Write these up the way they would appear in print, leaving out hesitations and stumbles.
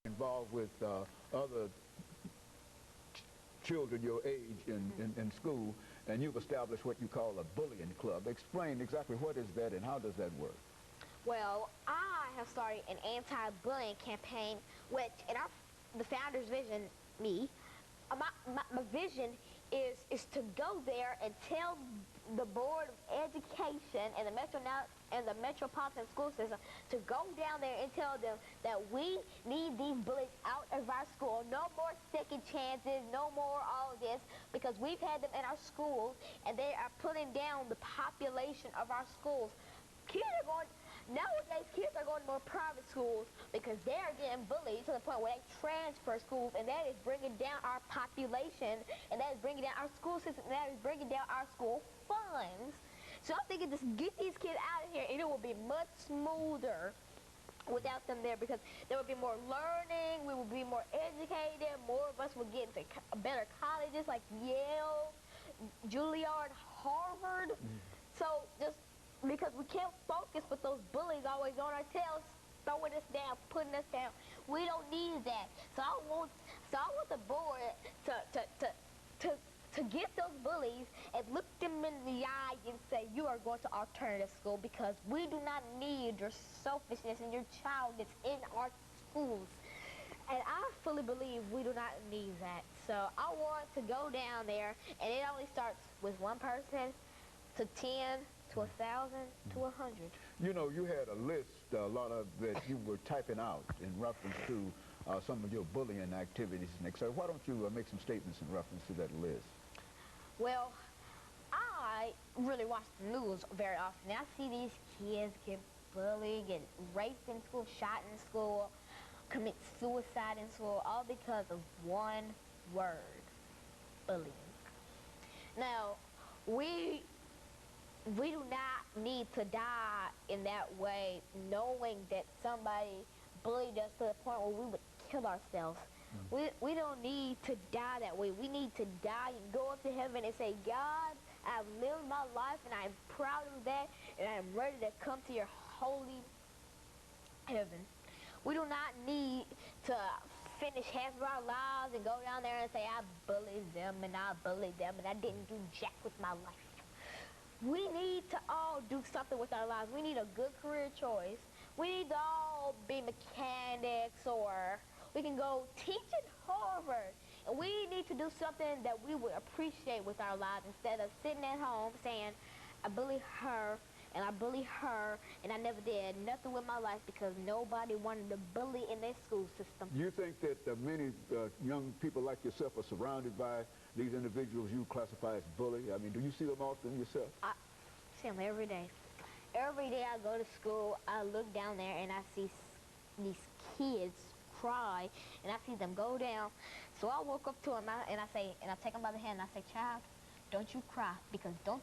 involved with other children your age in school, and you've established what you call a bullying club. Explain exactly what is that and how does that work? Well, I have started an anti-bullying campaign, which in the founder's vision, me, my vision is to go there and tell the Board of Education and the Metropolitan School System to go down there and tell them that we need these bullies out of our school. No more second chances, no more all of this, because we've had them in our schools and they are putting down the population of our schools. Nowadays, kids are going to more private schools because they're getting bullied to the point where they transfer schools, and that is bringing down our population, and that is bringing down our school system, and that is bringing down our school funds. So I'm thinking just get these kids out of here, and it will be much smoother without them there, because there will be more learning, we will be more educated, more of us will get into better colleges like Yale, Juilliard, Harvard. So just because we can't focus with those bullies always on our tails, throwing us down, putting us down. We don't need that. So I want the board to get those bullies and look them in the eye and say, you are going to alternative school, because we do not need your selfishness and your childness in our schools. And I fully believe we do not need that. So I want to go down there, and it only starts with one person to 10 to 1,000 to 100. You know, you had a list, Alana, that you were typing out in reference to some of your bullying activities. So why don't you make some statements in reference to that list? Well, I really watch the news very often. I see these kids get bullied, get raped in school, shot in school, commit suicide in school, all because of one word: bullying. Now, we do not need to die in that way, knowing that somebody bullied us to the point where we would kill ourselves. We don't need to die that way. We need to die and go up to heaven and say, God, I've lived my life and I'm proud of that, and I'm ready to come to your holy heaven. We do not need to finish half of our lives and go down there and say, I bullied them and I bullied them and I didn't do jack with my life. We need to all do something with our lives. We need a good career choice. We need to all be mechanics, or we can go teach at Harvard. And we need to do something that we would appreciate with our lives, instead of sitting at home saying, I bully her, and I bully her, and I never did nothing with my life because nobody wanted to bully in their school system. You think that many young people like yourself are surrounded by these individuals you classify as bully? I mean, do you see them often yourself? I see them every day. Every day I go to school, I look down there and I see these kids cry, and I see them go down. So I walk up to them and I take them by the hand and I say, child, don't you cry, because don't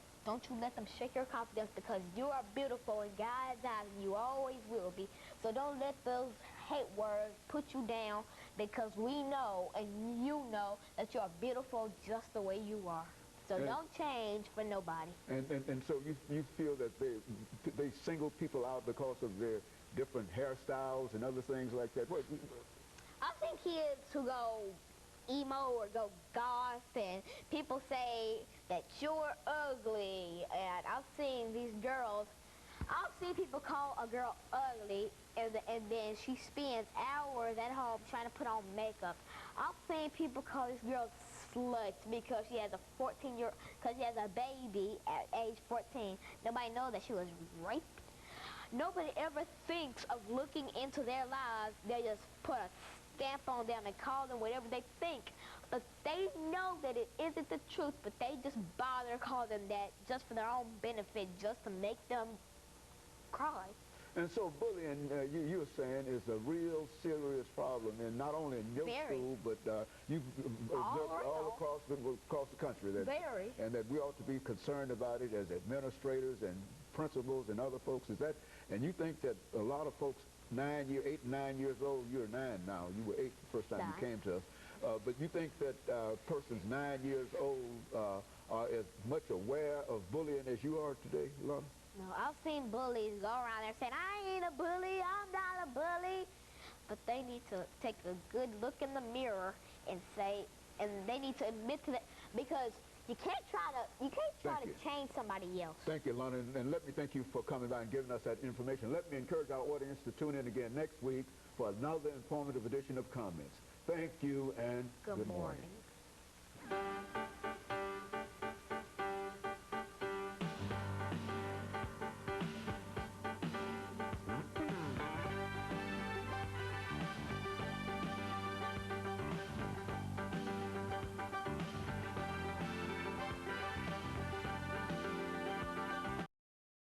you let them shake your confidence, because you are beautiful in God's eyes and you always will be. So don't let those hate words put you down, because we know and you know that you are beautiful just the way you are. So don't change for nobody. And so you feel that they single people out because of their different hairstyles and other things like that? What? I think kids who go emo or go goth, and people say that you're ugly, and I've seen these girls, I've seen people call a girl ugly, and then she spends hours at home trying to put on makeup. I've seen people call this girl slut because she has a baby at age 14. Nobody knows that she was raped. Nobody ever thinks of looking into their lives. They just put a stamp on them and call them whatever they think. But they know that it isn't the truth, but they just bother to call them that just for their own benefit, just to make them cry. And so bullying, you're saying, is a real serious problem, and not only in your school, but all across the country. Very. And that we ought to be concerned about it as administrators and principals and other folks. Is that? And you think that a lot of folks, 8 and 9 years old, you're 9 now. You were 8 the first time you came to us. But you think that persons 9 years old are as much aware of bullying as you are today, Alana? No, I've seen bullies go around there saying, I ain't a bully, I'm not a bully. but they need to take a good look in the mirror and say, and they need to admit to that, because you can't try to change somebody else. Thank you, Alana, and let me thank you for coming by and giving us that information. Let me encourage our audience to tune in again next week for another informative edition of Comments. Thank you and Good morning.